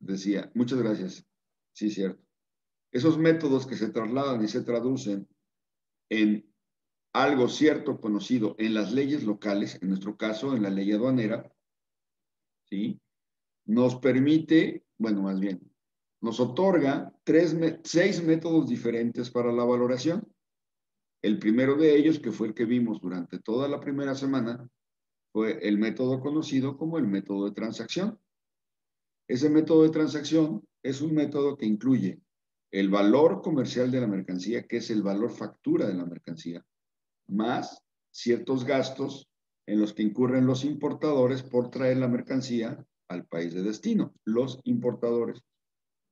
decía, muchas gracias, sí, cierto. Esos métodos que se trasladan y se traducen en algo cierto conocido en las leyes locales, en nuestro caso en la ley aduanera, ¿sí? Nos permite, bueno, más bien, nos otorga 6 métodos diferentes para la valoración. El primero de ellos, que fue el que vimos durante toda la primera semana, fue el método conocido como el método de transacción. Ese método de transacción es un método que incluye el valor comercial de la mercancía, que es el valor factura de la mercancía, más ciertos gastos en los que incurren los importadores por traer la mercancía al país de destino, los importadores.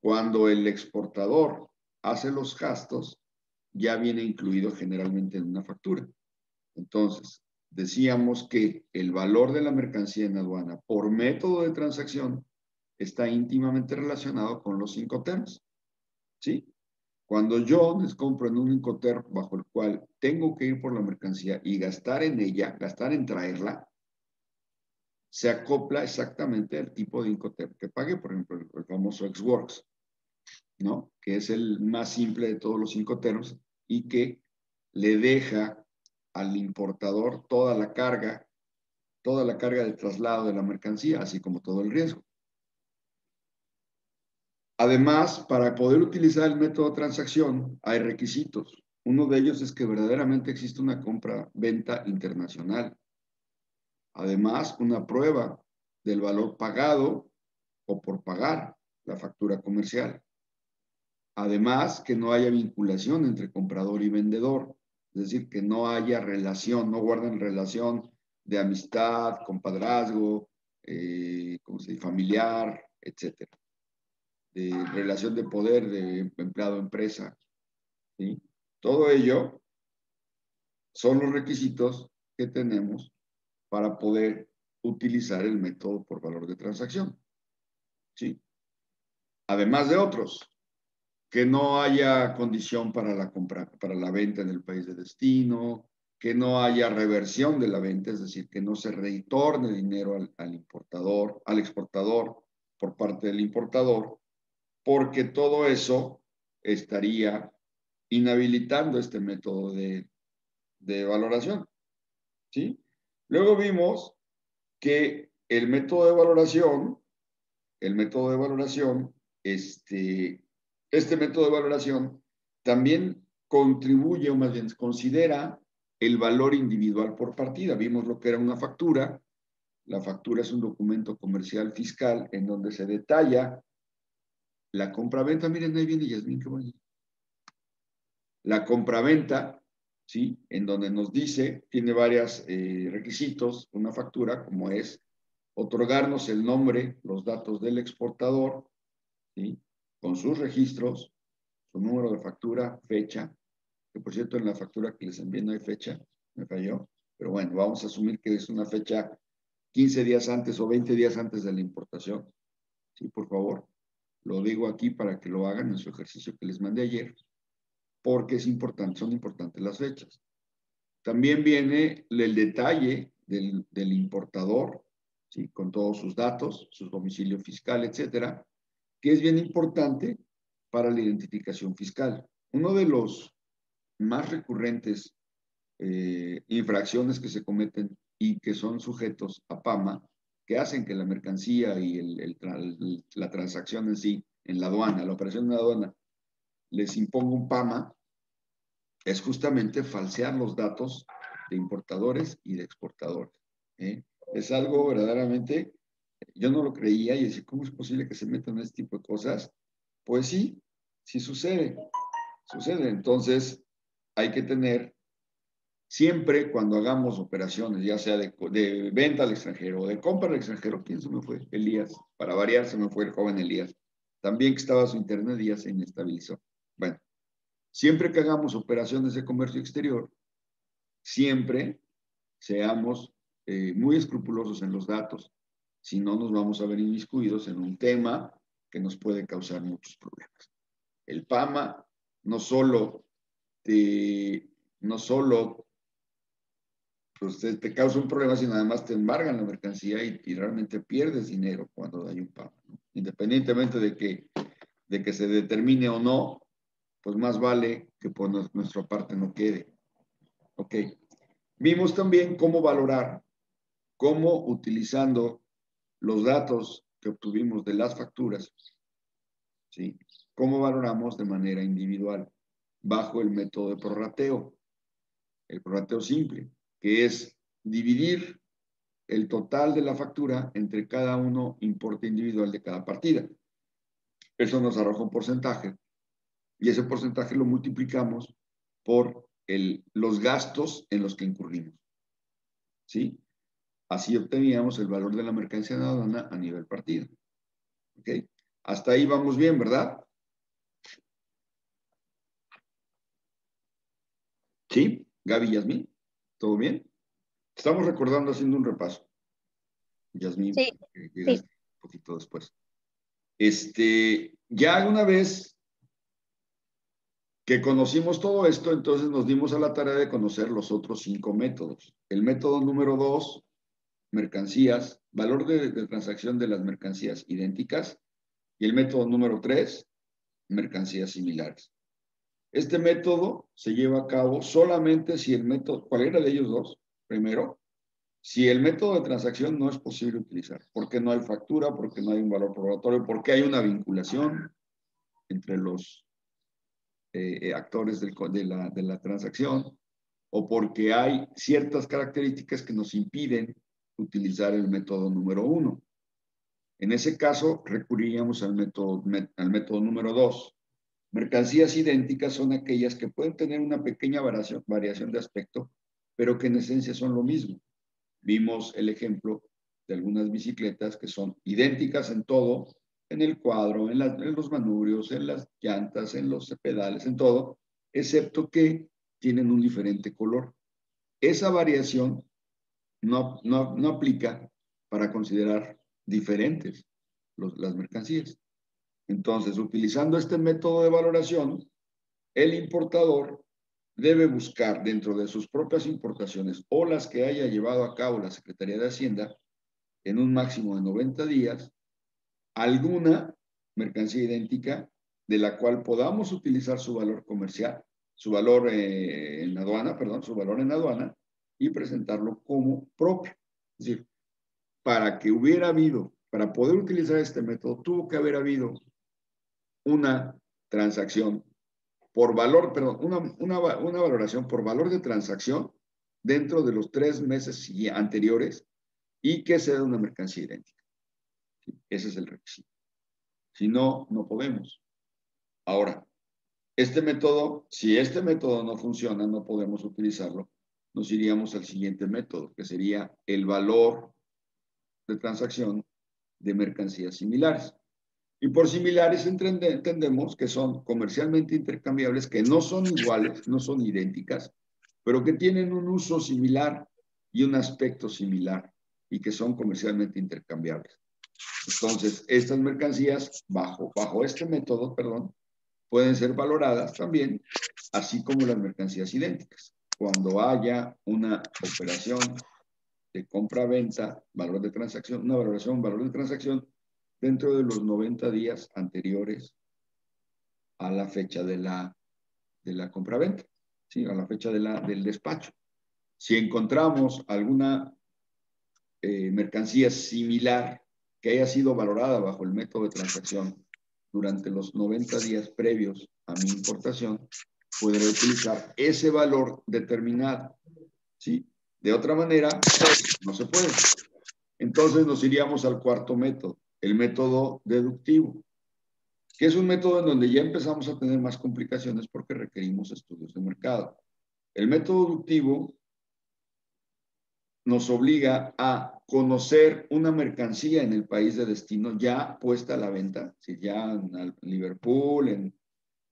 Cuando el exportador hace los gastos, ya viene incluido generalmente en una factura. Entonces, decíamos que el valor de la mercancía en aduana por método de transacción está íntimamente relacionado con los Incoterms, ¿sí? Cuando yo les compro en un Incoterm bajo el cual tengo que ir por la mercancía y gastar en ella, gastar en traerla, se acopla exactamente al tipo de Incoterm que pague, por ejemplo, el famoso Ex-Works, ¿no? Que es el más simple de todos los Incoterms y que le deja al importador toda la carga de traslado de la mercancía, así como todo el riesgo. Además, para poder utilizar el método de transacción hay requisitos. Uno de ellos es que verdaderamente existe una compra-venta internacional. Además, una prueba del valor pagado o por pagar la factura comercial. Además, que no haya vinculación entre comprador y vendedor, es decir, que no haya relación, no guarden relación de amistad, compadrazgo, ¿cómo se dice? Familiar, etcétera, de relación de poder de empleado-empresa, ¿sí? Todo ello son los requisitos que tenemos para poder utilizar el método por valor de transacción, ¿sí? Además de otros, que no haya condición para la compra, para la venta en el país de destino, que no haya reversión de la venta, es decir, que no se retorne dinero al importador, al exportador por parte del importador, porque todo eso estaría inhabilitando este método de valoración, ¿sí? Luego vimos que el método de valoración, este método de valoración también contribuye, o más bien considera el valor individual por partida. Vimos lo que era una factura. La factura es un documento comercial fiscal en donde se detalla la compraventa. Miren, ahí viene Yasmín, qué bonito. La compraventa, ¿sí? En donde nos dice, tiene varios requisitos, una factura, como es otorgarnos el nombre, los datos del exportador, ¿sí? Con sus registros, su número de factura, fecha, que por cierto en la factura que les envié no hay fecha, me falló, pero bueno, vamos a asumir que es una fecha 15 días antes o 20 días antes de la importación, ¿sí? Por favor, lo digo aquí para que lo hagan en su ejercicio que les mandé ayer, porque es importante, son importantes las fechas. También viene el detalle del importador, ¿sí? Con todos sus datos, su domicilio fiscal, etcétera, que es bien importante para la identificación fiscal. Uno de los más recurrentes infracciones que se cometen y que son sujetos a PAMA, que hacen que la mercancía y la transacción en sí, en la aduana, la operación en la aduana, les imponga un PAMA, es justamente falsear los datos de importadores y de exportadores. ¿Eh? Es algo verdaderamente, yo no lo creía y decía, ¿cómo es posible que se metan en este tipo de cosas? Pues sí, sí sucede, sucede. Entonces, hay que tener, siempre cuando hagamos operaciones, ya sea de venta al extranjero o de compra al extranjero, ¿quién se me fue? Elías, para variar se me fue el joven Elías. También que estaba su internet y ya se inestabilizó. Bueno, siempre que hagamos operaciones de comercio exterior, siempre seamos muy escrupulosos en los datos. Si no, nos vamos a ver inmiscuidos en un tema que nos puede causar muchos problemas. El PAMA no solo te, no solo pues, te causa un problema, sino además te embargan la mercancía y realmente pierdes dinero cuando hay un PAMA, ¿no? independientemente de que se determine o no, pues más vale que por nuestra parte no quede. Ok. Vimos también cómo valorar, cómo utilizando los datos que obtuvimos de las facturas, ¿sí? Cómo valoramos de manera individual, bajo el método de prorrateo, el prorrateo simple, que es dividir el total de la factura entre cada uno importe individual de cada partida. Eso nos arroja un porcentaje y ese porcentaje lo multiplicamos por los gastos en los que incurrimos, ¿sí? Así obteníamos el valor de la mercancía en aduana a nivel partida. ¿Ok? Hasta ahí vamos bien, ¿verdad? ¿Sí? Gaby y Yasmín, ¿todo bien? Estamos recordando haciendo un repaso. Yasmín, Sí, que sí. llegaste un poquito después. Ya una vez que conocimos todo esto, entonces nos dimos a la tarea de conocer los otros 5 métodos. El método número 2, mercancías, valor de transacción de las mercancías idénticas. Y el método número 3, mercancías similares. Este método se lleva a cabo solamente si el método, cualquiera de ellos dos, primero, si el método de transacción no es posible utilizar, porque no hay factura, porque no hay un valor probatorio, porque hay una vinculación entre los actores de la transacción, o porque hay ciertas características que nos impiden utilizar el método número 1. En ese caso, recurriríamos al método número 2. Mercancías idénticas son aquellas que pueden tener una pequeña variación de aspecto, pero que en esencia son lo mismo. Vimos el ejemplo de algunas bicicletas que son idénticas en todo, en el cuadro, en los manubrios, en las llantas, en los pedales, en todo, excepto que tienen un diferente color. Esa variación no aplica para considerar diferentes las mercancías. Entonces, utilizando este método de valoración, el importador debe buscar dentro de sus propias importaciones o las que haya llevado a cabo la Secretaría de Hacienda en un máximo de 90 días, alguna mercancía idéntica de la cual podamos utilizar su valor comercial, su valor en aduana, perdón, su valor en aduana y presentarlo como propio. Es decir, para poder utilizar este método, tuvo que haber habido una transacción por valor, perdón, una valoración por valor de transacción dentro de los 3 meses anteriores y que sea una mercancía idéntica. ¿Sí? Ese es el requisito. Si no, no podemos. Ahora, si este método no funciona, no podemos utilizarlo, nos iríamos al siguiente método, que sería el valor de transacción de mercancías similares. Y por similares entendemos que son comercialmente intercambiables, que no son iguales, no son idénticas, pero que tienen un uso similar y un aspecto similar y que son comercialmente intercambiables. Entonces, estas mercancías, bajo este método, perdón, pueden ser valoradas también, así como las mercancías idénticas. Cuando haya una operación de compra-venta, valor de transacción, una valoración, valor de transacción, dentro de los 90 días anteriores a la fecha de la compra-venta, ¿sí? A la fecha del despacho. Si encontramos alguna mercancía similar que haya sido valorada bajo el método de transacción durante los 90 días previos a mi importación, podré utilizar ese valor determinado, ¿sí? De otra manera, no se puede. Entonces nos iríamos al cuarto método, el método deductivo, que es un método en donde ya empezamos a tener más complicaciones porque requerimos estudios de mercado. El método deductivo nos obliga a conocer una mercancía en el país de destino ya puesta a la venta, si ya en Liverpool,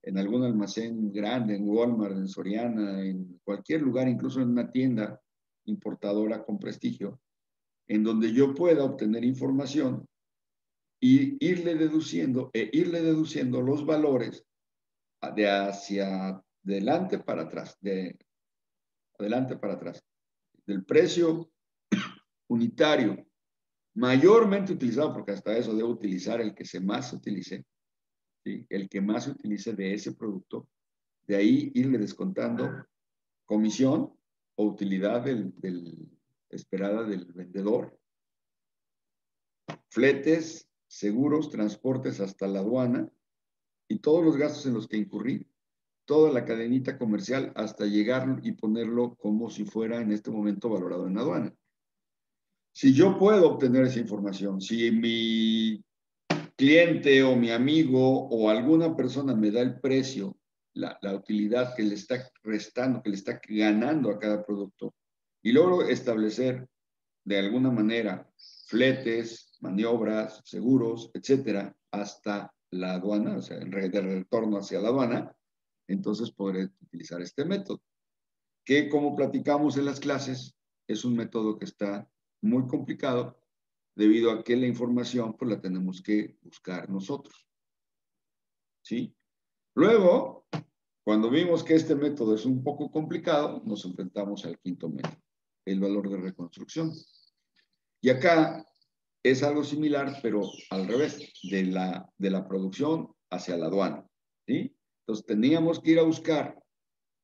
en algún almacén grande, en Walmart, en Soriana, en cualquier lugar, incluso en una tienda importadora con prestigio, en donde yo pueda obtener información y irle deduciendo los valores de hacia adelante para atrás, de adelante para atrás, del precio unitario mayormente utilizado, porque hasta eso debo utilizar el que más se utilice, ¿sí? El que más se utilice de ese producto, de ahí irle descontando comisión o utilidad esperada del vendedor, fletes, seguros, transportes hasta la aduana y todos los gastos en los que incurrí, toda la cadenita comercial hasta llegar y ponerlo como si fuera en este momento valorado en aduana. Si yo puedo obtener esa información, si mi cliente o mi amigo o alguna persona me da el precio, la utilidad que le está restando, que le está ganando a cada producto, y logro establecer de alguna manera fletes, maniobras, seguros, etcétera, hasta la aduana, o sea, el retorno hacia la aduana, entonces podré utilizar este método, que como platicamos en las clases, es un método que está muy complicado debido a que la información pues la tenemos que buscar nosotros. ¿Sí? Luego, cuando vimos que este método es un poco complicado, nos enfrentamos al quinto método, el valor de reconstrucción. Y acá es algo similar, pero al revés, de la producción hacia la aduana. ¿Sí? Entonces teníamos que ir a buscar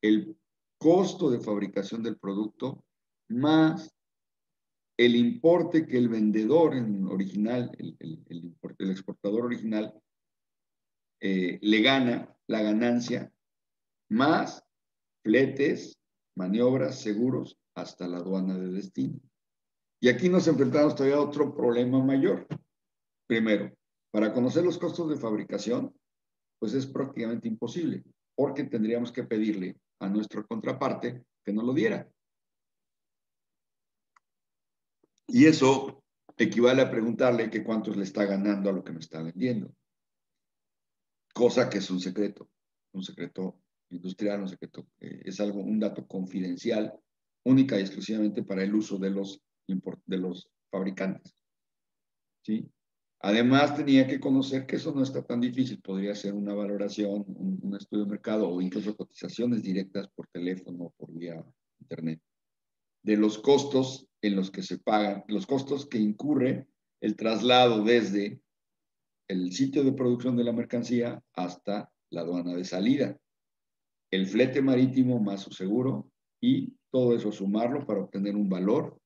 el costo de fabricación del producto más el importe que el vendedor original, el exportador original, le gana la ganancia más fletes, maniobras, seguros hasta la aduana de destino. Y aquí nos enfrentamos todavía a otro problema mayor. Primero, para conocer los costos de fabricación, pues es prácticamente imposible, porque tendríamos que pedirle a nuestra contraparte que nos lo diera. Y eso equivale a preguntarle que cuántos le está ganando a lo que me está vendiendo. Cosa que es un secreto industrial, un secreto, es algo, un dato confidencial, única y exclusivamente para el uso de los fabricantes. ¿Sí? Además, tenía que conocer que eso no está tan difícil, podría ser una valoración, un estudio de mercado o incluso cotizaciones directas por teléfono o por vía internet, de los costos en los que se pagan, los costos que incurre el traslado desde el sitio de producción de la mercancía hasta la aduana de salida, el flete marítimo más su seguro y todo eso sumarlo para obtener un valor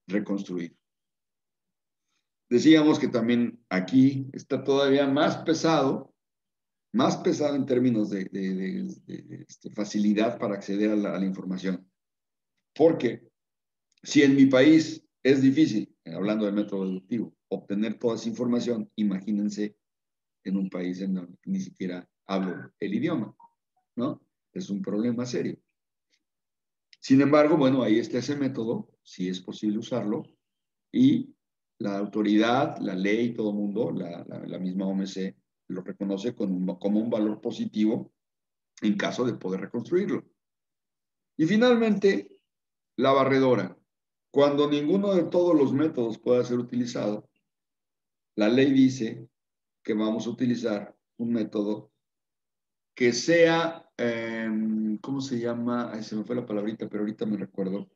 reconstruido. Decíamos que también aquí está todavía más pesado en términos de facilidad para acceder a la información. Porque si en mi país es difícil, hablando del método deductivo, obtener toda esa información, imagínense en un país en donde ni siquiera hablo el idioma, ¿no? Es un problema serio. Sin embargo, bueno, ahí está ese método, si es posible usarlo, y la autoridad, la ley, todo el mundo, la misma OMC, lo reconoce como un valor positivo en caso de poder reconstruirlo. Y finalmente, la barredora. Cuando ninguno de todos los métodos pueda ser utilizado, la ley dice que vamos a utilizar un método que sea, ¿cómo se llama? Ay, se me fue la palabrita, pero ahorita me recuerdo.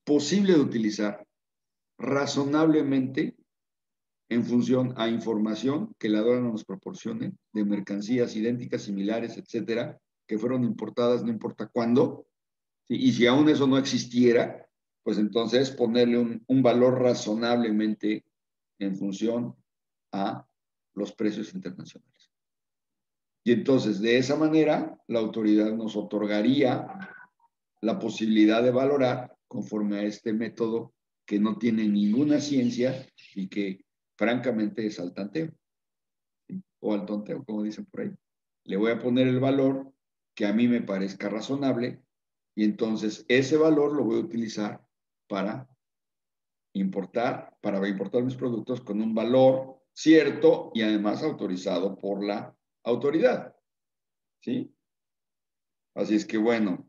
Posible de utilizar razonablemente en función a información que la aduana nos proporcione de mercancías idénticas, similares, etcétera, que fueron importadas no importa cuándo, ¿sí? Y si aún eso no existiera, pues entonces ponerle un valor razonablemente en función a los precios internacionales. Y entonces, de esa manera, la autoridad nos otorgaría la posibilidad de valorar conforme a este método que no tiene ninguna ciencia y que francamente es al tanteo, ¿sí? O al tonteo, como dicen por ahí. Le voy a poner el valor que a mí me parezca razonable y entonces ese valor lo voy a utilizar para para importar mis productos con un valor cierto y además autorizado por la autoridad, ¿sí? Así es que bueno.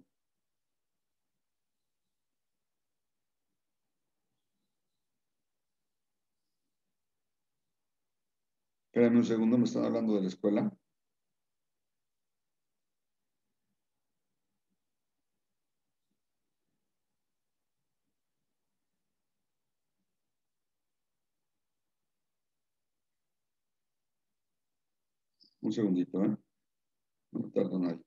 Espérame un segundo, me están hablando de la escuela. Un segundito, ¿eh? No tardo nada.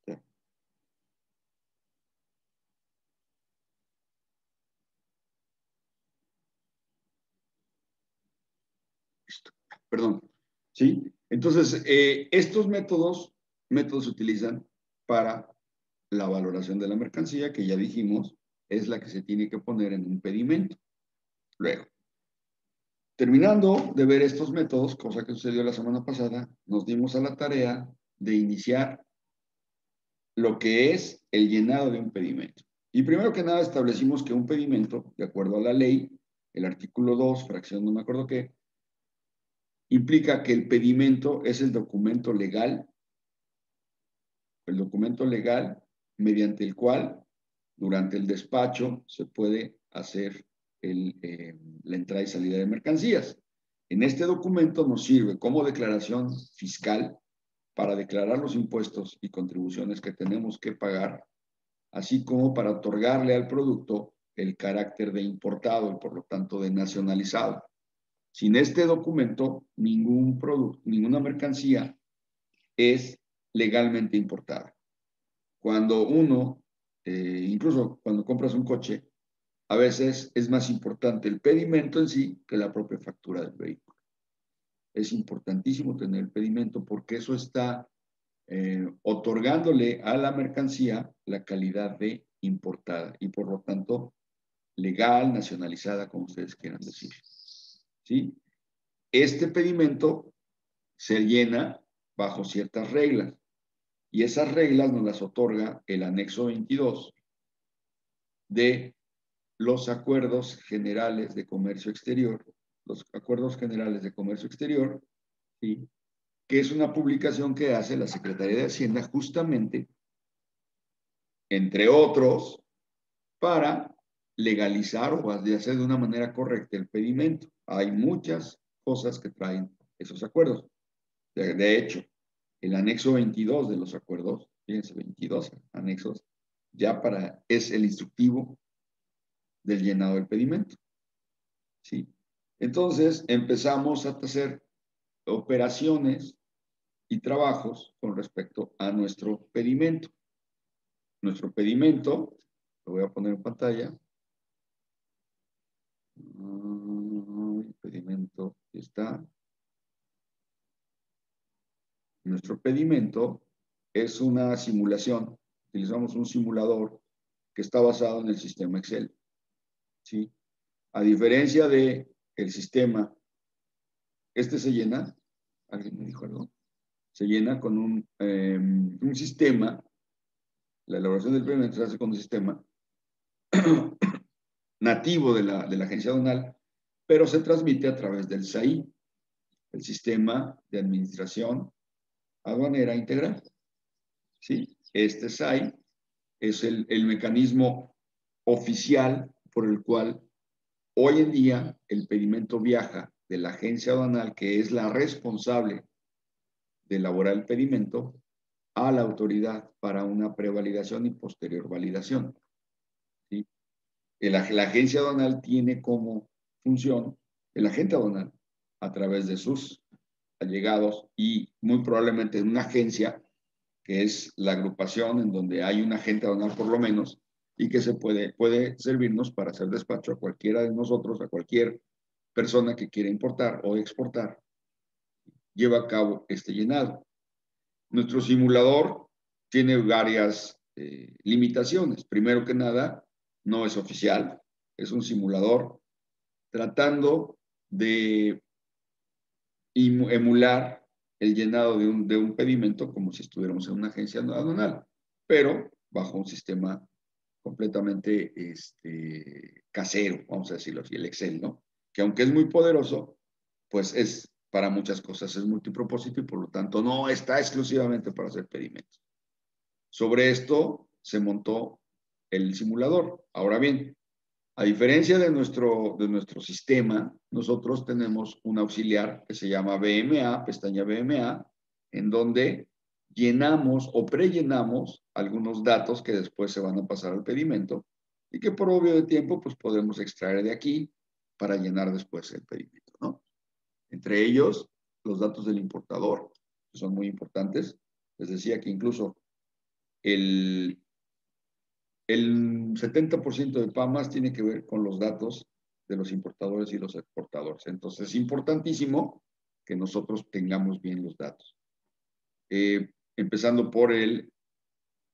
Ya. Listo. Perdón. ¿Sí? Entonces, estos métodos se utilizan para la valoración de la mercancía, que ya dijimos, es la que se tiene que poner en un pedimento. Luego, terminando de ver estos métodos, cosa que sucedió la semana pasada, nos dimos a la tarea de iniciar lo que es el llenado de un pedimento. Y primero que nada establecimos que un pedimento, de acuerdo a la ley, el artículo 2, fracción no me acuerdo qué, implica que el pedimento es el documento legal mediante el cual durante el despacho se puede hacer la entrada y salida de mercancías. En este documento nos sirve como declaración fiscal para declarar los impuestos y contribuciones que tenemos que pagar, así como para otorgarle al producto el carácter de importado y por lo tanto de nacionalizado. Sin este documento, ningún producto, ninguna mercancía es legalmente importada. Cuando uno, incluso cuando compras un coche, a veces es más importante el pedimento en sí que la propia factura del vehículo. Es importantísimo tener el pedimento porque eso está otorgándole a la mercancía la calidad de importada y por lo tanto legal, nacionalizada, como ustedes quieran decir. ¿Sí? Este pedimento se llena bajo ciertas reglas y esas reglas nos las otorga el anexo 22 de los acuerdos generales de comercio exterior, los acuerdos generales de comercio exterior, ¿sí? Que es una publicación que hace la Secretaría de Hacienda justamente, entre otros, para legalizar o hacer de una manera correcta el pedimento. Hay muchas cosas que traen esos acuerdos. De hecho, el anexo 22 de los acuerdos, fíjense, 22 anexos, es el instructivo del llenado del pedimento. ¿Sí? Entonces empezamos a hacer operaciones y trabajos con respecto a nuestro pedimento. Nuestro pedimento, lo voy a poner en pantalla. El pedimento está. Nuestro pedimento es una simulación. Utilizamos un simulador que está basado en el sistema Excel. ¿Sí? A diferencia de el sistema, este se llena, alguien me dijo algo, se llena con un sistema, la elaboración del pedimento se hace con un sistema nativo de la agencia aduanal, pero se transmite a través del SAI, el Sistema de Administración Aduanera Integral. ¿Sí? Este SAI es el mecanismo oficial por el cual hoy en día el pedimento viaja de la agencia aduanal, que es la responsable de elaborar el pedimento, a la autoridad para una prevalidación y posterior validación. ¿Sí? La agencia aduanal tiene como función, el agente aduanal, a través de sus allegados y muy probablemente una agencia, que es la agrupación en donde hay un agente aduanal por lo menos, y que puede servirnos para hacer despacho a cualquiera de nosotros, a cualquier persona que quiera importar o exportar, lleva a cabo este llenado. Nuestro simulador tiene varias limitaciones. Primero que nada, no es oficial, es un simulador tratando de emular el llenado de un pedimento como si estuviéramos en una agencia aduanal, pero bajo un sistema completamente casero, vamos a decirlo así, el Excel, ¿no? Que aunque es muy poderoso, pues es para muchas cosas, es multipropósito y por lo tanto no está exclusivamente para hacer pedimentos. Sobre esto se montó el simulador. Ahora bien, a diferencia de nuestro sistema, nosotros tenemos un auxiliar que se llama BMA, pestaña BMA, en donde llenamos o prellenamos algunos datos que después se van a pasar al pedimento y que por obvio de tiempo pues podemos extraer de aquí para llenar después el pedimento, ¿no? Entre ellos, los datos del importador, que son muy importantes. Les decía que incluso el 70% de PAMAS tiene que ver con los datos de los importadores y los exportadores. Entonces, es importantísimo que nosotros tengamos bien los datos. Empezando por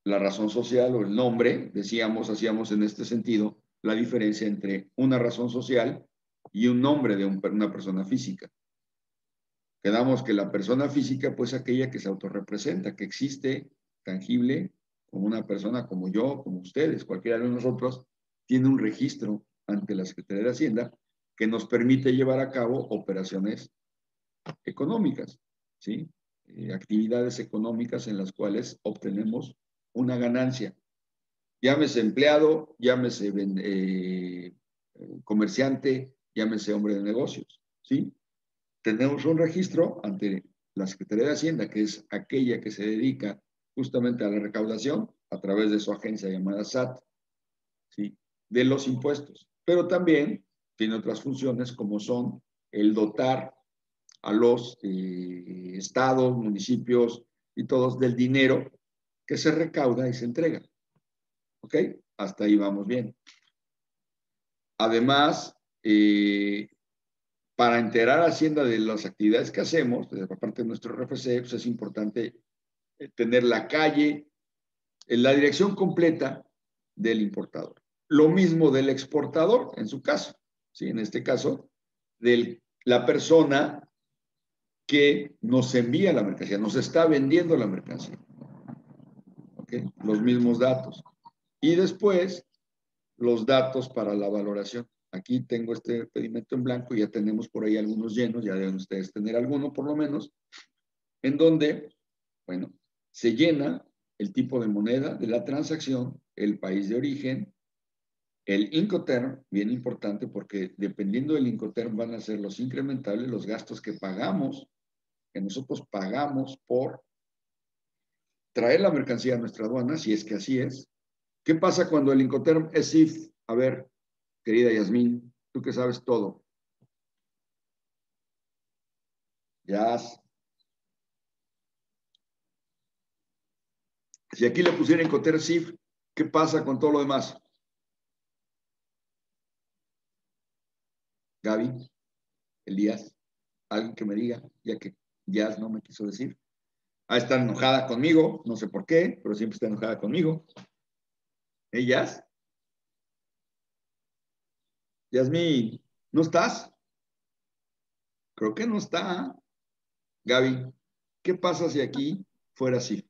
la razón social o el nombre, hacíamos en este sentido la diferencia entre una razón social y un nombre de una persona física. Quedamos que la persona física, pues aquella que se autorrepresenta, que existe tangible, como una persona como yo, como ustedes, cualquiera de nosotros, tiene un registro ante la Secretaría de Hacienda que nos permite llevar a cabo operaciones económicas, ¿sí? Actividades económicas en las cuales obtenemos una ganancia. Llámese empleado, llámese comerciante, llámese hombre de negocios, ¿sí? Tenemos un registro ante la Secretaría de Hacienda, que es aquella que se dedica justamente a la recaudación a través de su agencia llamada SAT, ¿sí? De los impuestos. Pero también tiene otras funciones como son el dotar a los estados, municipios y todos del dinero que se recauda y se entrega. ¿Ok? Hasta ahí vamos bien. Además, para enterar a Hacienda de las actividades que hacemos, por parte de nuestro RFC, pues es importante tener la calle, la dirección completa del importador. Lo mismo del exportador, en su caso, ¿sí? En este caso, de la persona que nos envía la mercancía, nos está vendiendo la mercancía. ¿Okay? Los mismos datos. Y después, los datos para la valoración. Aquí tengo este pedimento en blanco, ya tenemos por ahí algunos llenos, ya deben ustedes tener alguno por lo menos, en donde, bueno, se llena el tipo de moneda de la transacción, el país de origen, el Incoterm, bien importante porque dependiendo del Incoterm van a ser los incrementables, los gastos que pagamos, que nosotros pagamos por traer la mercancía a nuestra aduana, si es que así es. ¿Qué pasa cuando el Incoterm es IF? A ver, querida Yasmín, tú que sabes todo. Si aquí le pusiera Incoterm SIF, ¿qué pasa con todo lo demás? Gaby, Elías, alguien que me diga, ya que Jazz no me quiso decir. Está enojada conmigo, no sé por qué, pero siempre está enojada conmigo. Jazz? Yasmín, ¿no estás? Creo que no está. Gaby, ¿qué pasa si aquí fuera SIF?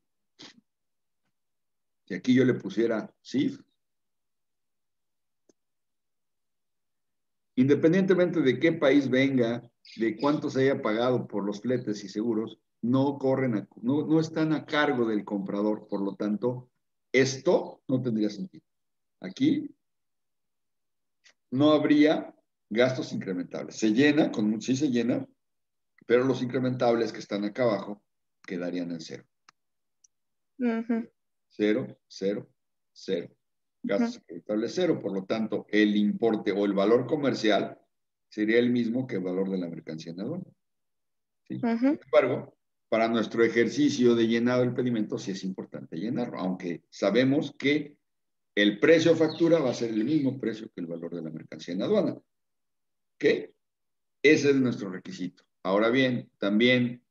Si aquí yo le pusiera SIF, independientemente de qué país venga, de cuánto se haya pagado por los fletes y seguros, no están a cargo del comprador. Por lo tanto, esto no tendría sentido. Aquí no habría gastos incrementables. Sí se llena, pero los incrementables que están acá abajo quedarían en cero. Cero, cero, cero. Gastos incrementables cero. Por lo tanto, el importe o el valor comercial sería el mismo que el valor de la mercancía en aduana. ¿Sí? Sin embargo, para nuestro ejercicio de llenado del pedimento sí es importante llenarlo, aunque sabemos que el precio factura va a ser el mismo precio que el valor de la mercancía en aduana. ¿Ok? Ese es nuestro requisito. Ahora bien, también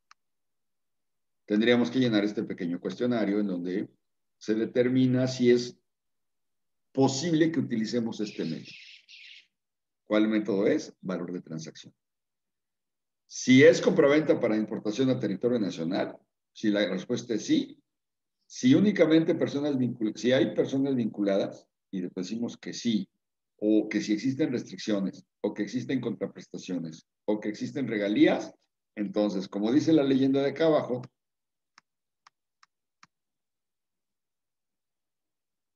tendríamos que llenar este pequeño cuestionario en donde se determina si es posible que utilicemos este método. ¿Cuál método es? Valor de transacción. Si es compraventa para importación a territorio nacional, si la respuesta es sí, si únicamente si hay personas vinculadas, y decimos que sí, o que si existen restricciones, o que existen contraprestaciones, o que existen regalías, entonces, como dice la leyenda de acá abajo,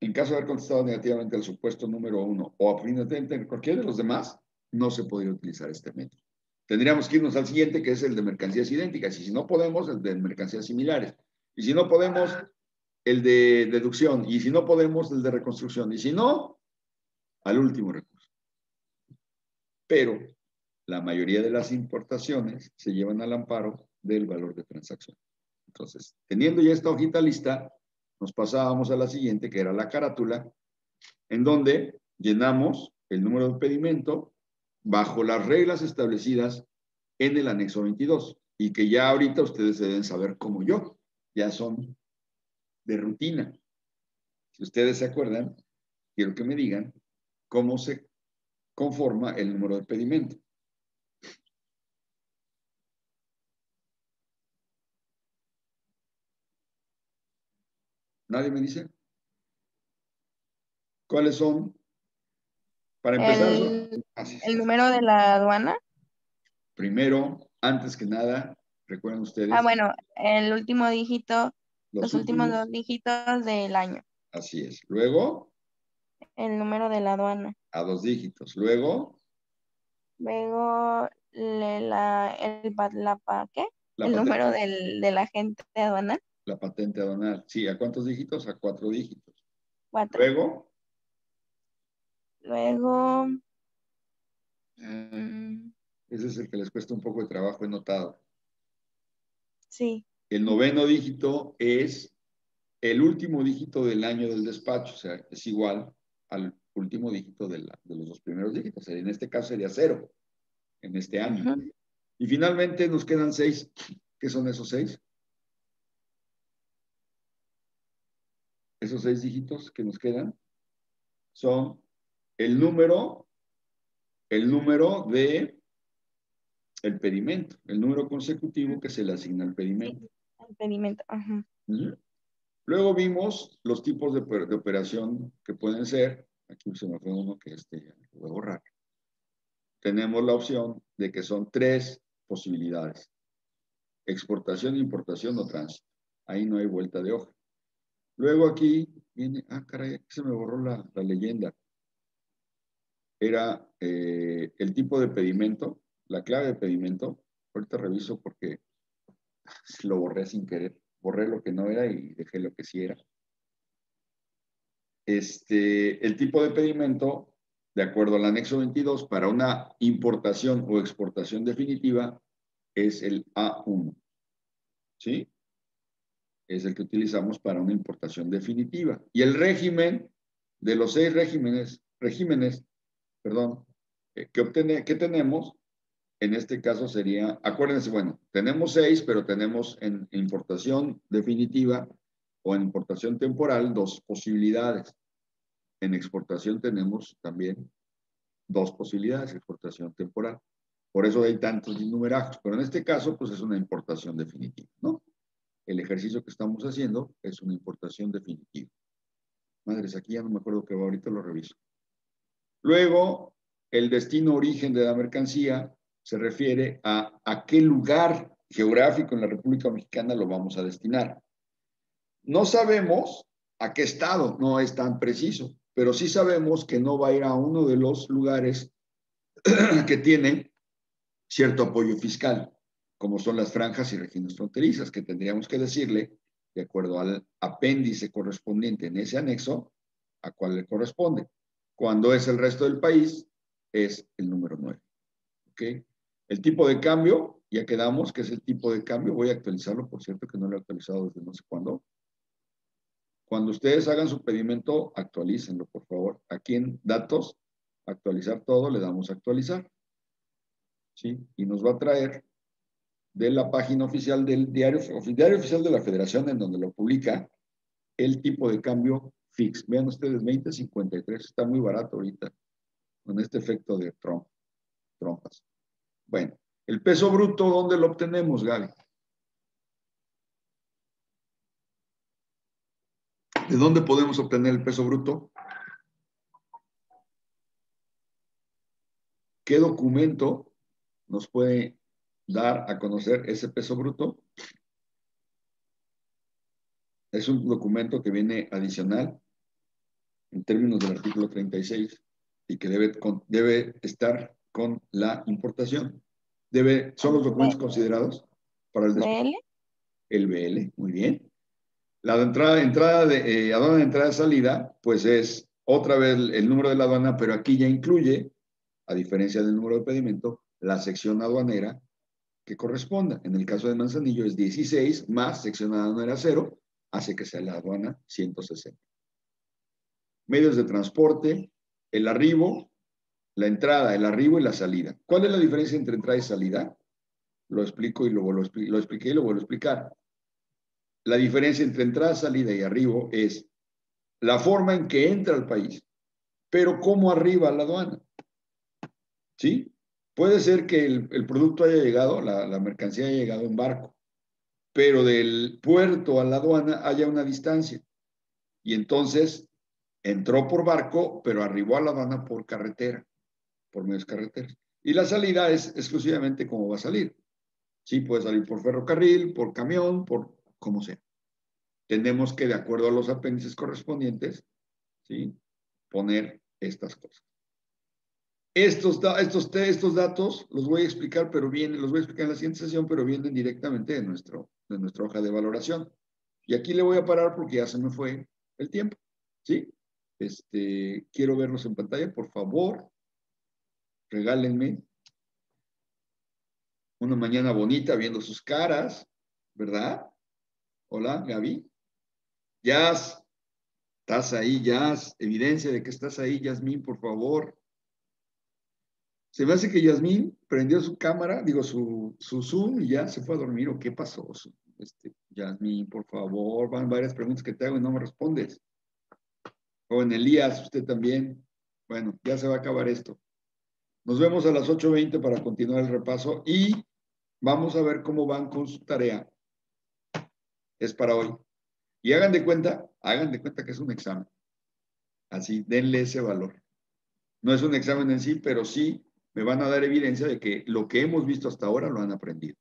en caso de haber contestado negativamente al supuesto número 1 o afirmativamente en cualquiera de los demás, no se podría utilizar este método. Tendríamos que irnos al siguiente, que es el de mercancías idénticas, y si no podemos, el de mercancías similares. Y si no podemos, el de deducción. Y si no podemos, el de reconstrucción. Y si no, al último recurso. Pero la mayoría de las importaciones se llevan al amparo del valor de transacción. Entonces, teniendo ya esta hojita lista, nos pasábamos a la siguiente, que era la carátula, en donde llenamos el número de pedimento bajo las reglas establecidas en el anexo 22 y que ya ahorita ustedes deben saber como yo, ya son de rutina. Si ustedes se acuerdan, quiero que me digan cómo se conforma el número de pedimento. ¿Nadie me dice? ¿Cuáles son? Para empezar, son... El número de la aduana. Primero, antes que nada, recuerden Ah, ustedes, bueno, el último dígito, los los últimos últimos, 2 dígitos del año. así es. Luego, El número de la aduana. a 2 dígitos. Luego, Luego, ¿qué? la El número patente. del agente aduanal. La patente aduanal. Sí, ¿a cuántos dígitos? A 4 dígitos. 4. Luego, Luego, mm, ese es el que les cuesta un poco de trabajo, he notado. sí. El noveno dígito es el último dígito del año del despacho, o sea, es igual al último dígito de los 2 primeros dígitos. En este caso sería 0 en este año. Ujú. Y finalmente nos quedan 6. ¿Qué son esos 6? Esos 6 dígitos que nos quedan son el número de el pedimento, el número consecutivo que se le asigna al Sí, pedimento. el pedimento. Ajá. Luego vimos los tipos de operación que pueden ser. Aquí se me fue uno que lo voy a borrar. Tenemos la opción de que son 3 posibilidades: exportación, importación o tránsito. Ahí no hay vuelta de hoja. Luego aquí viene, caray, se me borró la leyenda. Era el tipo de pedimento, la clave de pedimento. Ahorita reviso porque lo borré sin querer. Borré lo que no era y dejé lo que sí era. El tipo de pedimento, de acuerdo al anexo 22, para una importación o exportación definitiva, es el A1. ¿Sí? Es el que utilizamos para una importación definitiva. Y el régimen de los 6 regímenes, perdón, que tenemos, en este caso sería, acuérdense, bueno, tenemos 6, pero tenemos en importación definitiva o en importación temporal 2 posibilidades. En exportación tenemos también 2 posibilidades, exportación temporal. Por eso hay tantos numerajos, pero en este caso, pues es una importación definitiva, ¿no? El ejercicio que estamos haciendo es una importación definitiva. Madres, aquí ya no me acuerdo qué va, ahorita lo reviso. Luego, el destino origen de la mercancía se refiere a qué lugar geográfico en la República Mexicana lo vamos a destinar. No sabemos a qué estado, no es tan preciso, pero sí sabemos que no va a ir a uno de los lugares que tienen cierto apoyo fiscal, como son las franjas y regiones fronterizas, que tendríamos que decirle, de acuerdo al apéndice correspondiente en ese anexo, a cuál le corresponde. Cuando es el resto del país, es el número 9. ¿Okay? El tipo de cambio, ya quedamos que es el tipo de cambio. Voy a actualizarlo, por cierto, que no lo he actualizado desde no sé cuándo. Cuando ustedes hagan su pedimento, actualícenlo, por favor. Aquí en datos, actualizar todo, le damos a actualizar. ¿Sí? Y nos va a traer de la página oficial del diario oficial de la Federación, en donde lo publica, el tipo de cambio fix. Vean ustedes, 20.53, está muy barato ahorita, con este efecto de trompas. Bueno, el peso bruto, ¿dónde lo obtenemos, Gaby? ¿De dónde podemos obtener el peso bruto? ¿Qué documento nos puede dar a conocer ese peso bruto? Es un documento que viene adicional en términos del artículo 36 y que debe estar con la importación. Son los documentos considerados para el despacho. BL. El BL, muy bien. La aduana de entrada y salida, pues es otra vez el número de la aduana, pero aquí ya incluye, a diferencia del número de pedimento, la sección aduanera que corresponda. En el caso de Manzanillo es 16 más sección aduanera 0, hace que sea la aduana 160. Medios de transporte, el arribo, la entrada, el arribo y la salida. ¿Cuál es la diferencia entre entrada y salida? Lo explico y luego lo expliqué y lo vuelvo a explicar. La diferencia entre entrada, salida y arribo es la forma en que entra al país, pero cómo arriba a la aduana. ¿Sí? Puede ser que el producto haya llegado, la mercancía haya llegado en barco, pero del puerto a la aduana haya una distancia. Y entonces entró por barco, pero arribó a la aduana por carretera, por medios carreteros. Y la salida es exclusivamente cómo va a salir. Sí, puede salir por ferrocarril, por camión, por como sea. Tenemos que, de acuerdo a los apéndices correspondientes, ¿sí?, poner estas cosas. Estos datos los voy a explicar, pero los voy a explicar en la siguiente sesión, pero vienen directamente de nuestra hoja de valoración. Y aquí le voy a parar porque ya se me fue el tiempo. ¿Sí? Quiero verlos en pantalla, por favor. Regálenme una mañana bonita viendo sus caras, ¿verdad? Hola, Gaby. Jazz, estás ahí, Jazz. Evidencia de que estás ahí, Yasmín, por favor. Se me hace que Yasmín prendió su cámara, digo, su Zoom y ya se fue a dormir. ¿O qué pasó? Yasmín, por favor, van varias preguntas que te hago y no me respondes. Joven Elías, usted también. Bueno, ya se va a acabar esto. Nos vemos a las 8:20 para continuar el repaso y vamos a ver cómo van con su tarea. Es para hoy. Y hagan de cuenta que es un examen. Así, denle ese valor. No es un examen en sí, pero sí me van a dar evidencia de que lo que hemos visto hasta ahora lo han aprendido.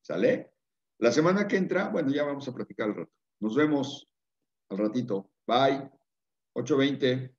¿Sale? La semana que entra, bueno, ya vamos a platicar al rato. Nos vemos al ratito. Bye. 8:20.